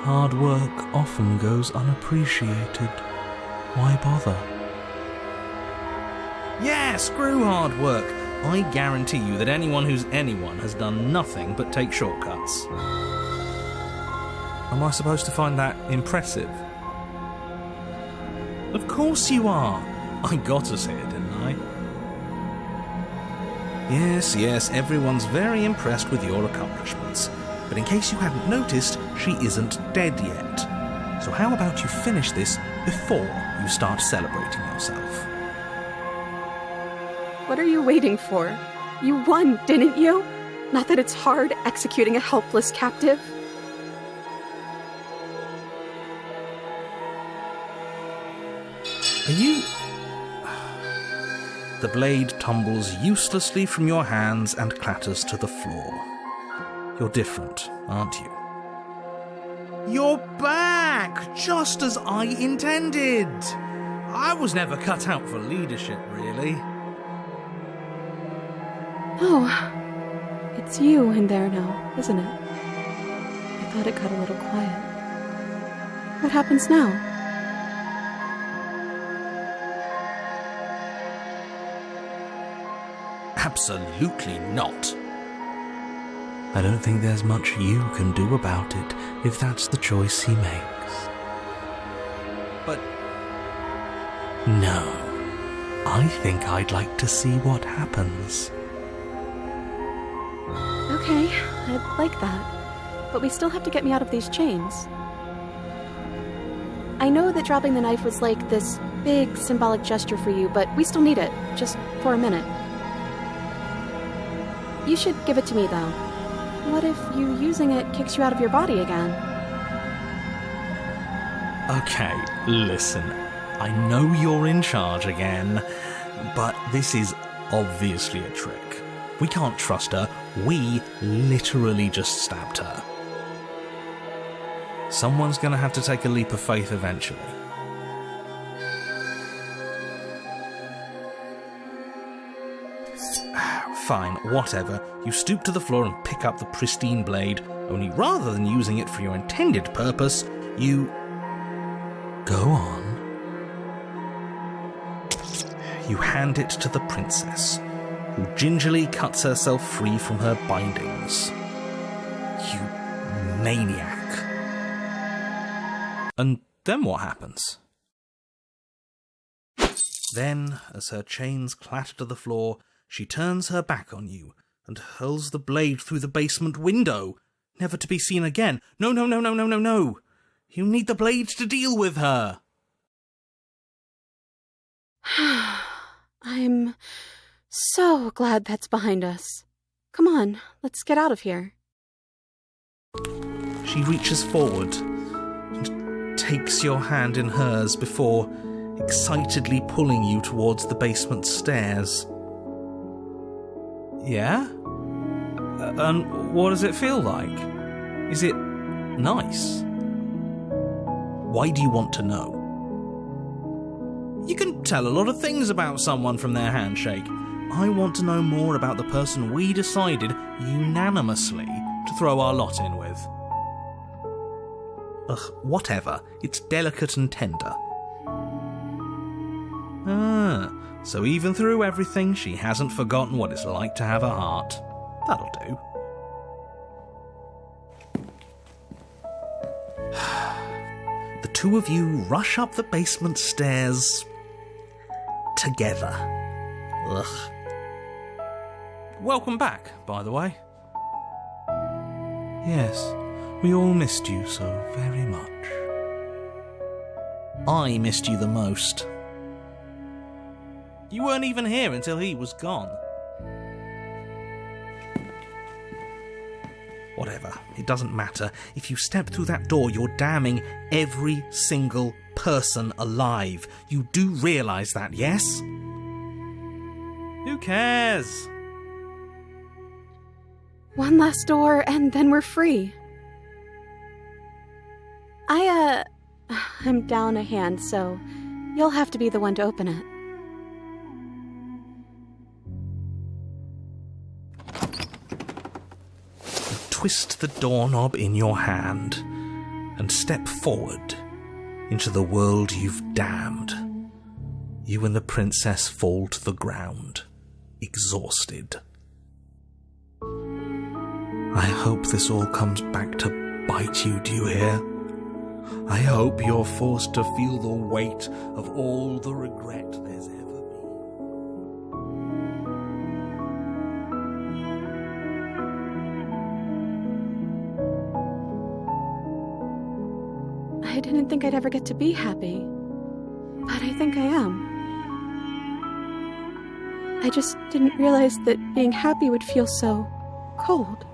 [SPEAKER 3] hard work often goes unappreciated. Why bother? Yeah, screw hard work. I guarantee you that anyone who's anyone has done nothing but take shortcuts. Am I supposed to find that impressive? Of course you are. I got us here, didn't I? Yes, everyone's very impressed with your accomplishments. But in case you hadn't noticed, she isn't dead yet. So how about you finish this before you start celebrating yourself?
[SPEAKER 5] What are you waiting for? You won, didn't you? Not that it's hard executing a helpless captive.
[SPEAKER 3] Are you... The blade tumbles uselessly from your hands and clatters to the floor. You're different, aren't you? You're back! Just as I intended! I was never cut out for leadership, really.
[SPEAKER 5] Oh, it's you in there now, isn't it? I thought it got a little quiet. What happens now?
[SPEAKER 3] Absolutely not. I don't think there's much you can do about it if that's the choice he makes. But... no. I think I'd like to see what happens.
[SPEAKER 5] Okay, I'd like that. But we still have to get me out of these chains. I know that dropping the knife was like this big symbolic gesture for you, but we still need it, just for a minute. You should give it to me, though. What if you using it kicks you out of your body again?
[SPEAKER 3] Okay, listen. I know you're in charge again, but this is obviously a trick. We can't trust her. We literally just stabbed her. Someone's gonna have to take a leap of faith eventually. Fine, whatever. You stoop to the floor and pick up the pristine blade, only rather than using it for your intended purpose, you... go on. You hand it to the princess, who gingerly cuts herself free from her bindings. You maniac. And then what happens? Then, as her chains clatter to the floor, she turns her back on you and hurls the blade through the basement window, never to be seen again. No, no, no, no, no, no, no. You need the blade to deal with her.
[SPEAKER 5] I'm so glad that's behind us. Come on, let's get out of here.
[SPEAKER 3] She reaches forward and takes your hand in hers before excitedly pulling you towards the basement stairs. Yeah? And what does it feel like? Is it nice? Why do you want to know? You can tell a lot of things about someone from their handshake. I want to know more about the person we decided unanimously to throw our lot in with. Ugh, whatever. It's delicate and tender. So even through everything, she hasn't forgotten what it's like to have a heart. That'll do. The two of you rush up the basement stairs together. Ugh. Welcome back, by the way. Yes, we all missed you so very much. I missed you the most. You weren't even here until he was gone. Whatever, it doesn't matter. If you step through that door, you're damning every single person alive. You do realise that, yes? Who cares?
[SPEAKER 5] One last door, and then we're free. I'm down a hand, so you'll have to be the one to open it.
[SPEAKER 3] Twist the doorknob in your hand and step forward into the world you've damned. You and the princess fall to the ground, exhausted. I hope this all comes back to bite you, do you hear? I hope you're forced to feel the weight of all the regret there's ever been.
[SPEAKER 5] I didn't think I'd ever get to be happy, but I think I am. I just didn't realize that being happy would feel so cold.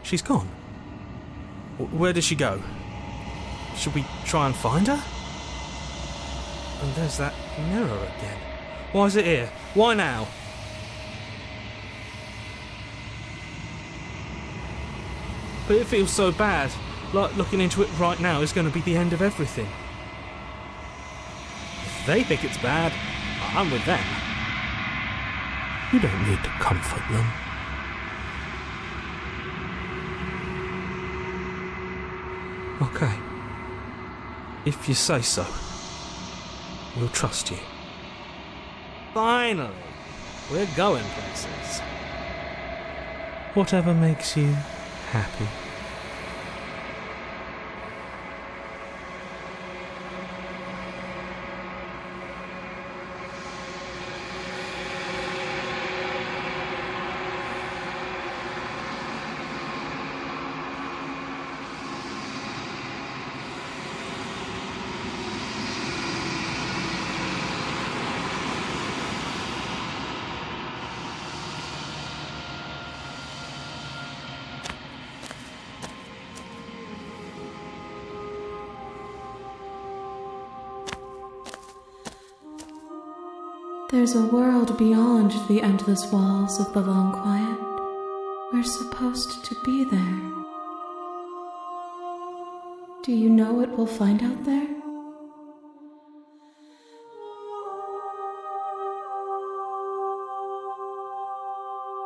[SPEAKER 3] She's gone. Where did she go? Should we try and find her? And there's that mirror again. Why is it here? Why now? But it feels so bad. Like looking into it right now is going to be the end of everything. If they think it's bad, I'm with them.
[SPEAKER 1] You don't need to comfort them.
[SPEAKER 3] Okay. If you say so, we'll trust you. Finally! We're going places.
[SPEAKER 1] Whatever makes you happy.
[SPEAKER 2] There's a world beyond the endless walls of the long quiet. We're supposed to be there. Do you know what we'll find out there?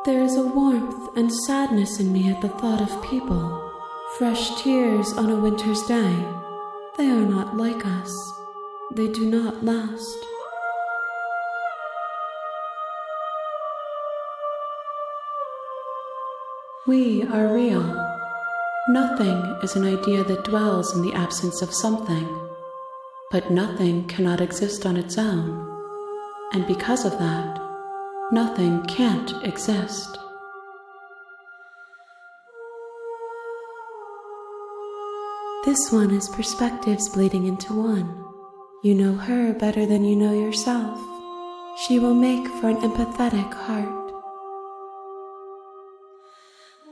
[SPEAKER 2] There is a warmth and sadness in me at the thought of people. Fresh tears on a winter's day. They are not like us. They do not last. We are real. Nothing is an idea that dwells in the absence of something, but nothing cannot exist on its own, and because of that, nothing can't exist. This one is perspectives bleeding into one. You know her better than you know yourself. She will make for an empathetic heart.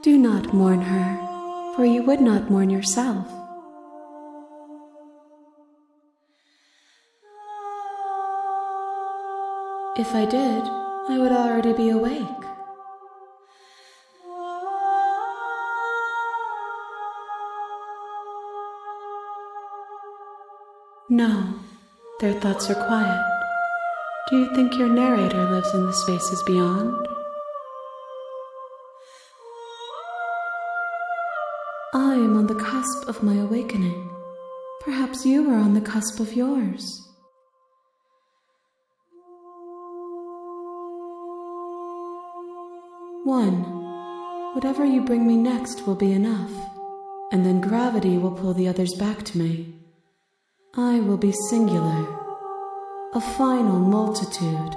[SPEAKER 2] Do not mourn her, for you would not mourn yourself. If I did, I would already be awake. No, their thoughts are quiet. Do you think your narrator lives in the spaces beyond? I am on the cusp of my awakening. Perhaps you are on the cusp of yours. One, whatever you bring me next will be enough, and then gravity will pull the others back to me. I will be singular, a final multitude.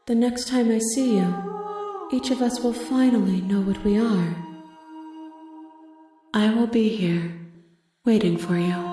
[SPEAKER 2] The next time I see you, each of us will finally know what we are. I will be here, waiting for you.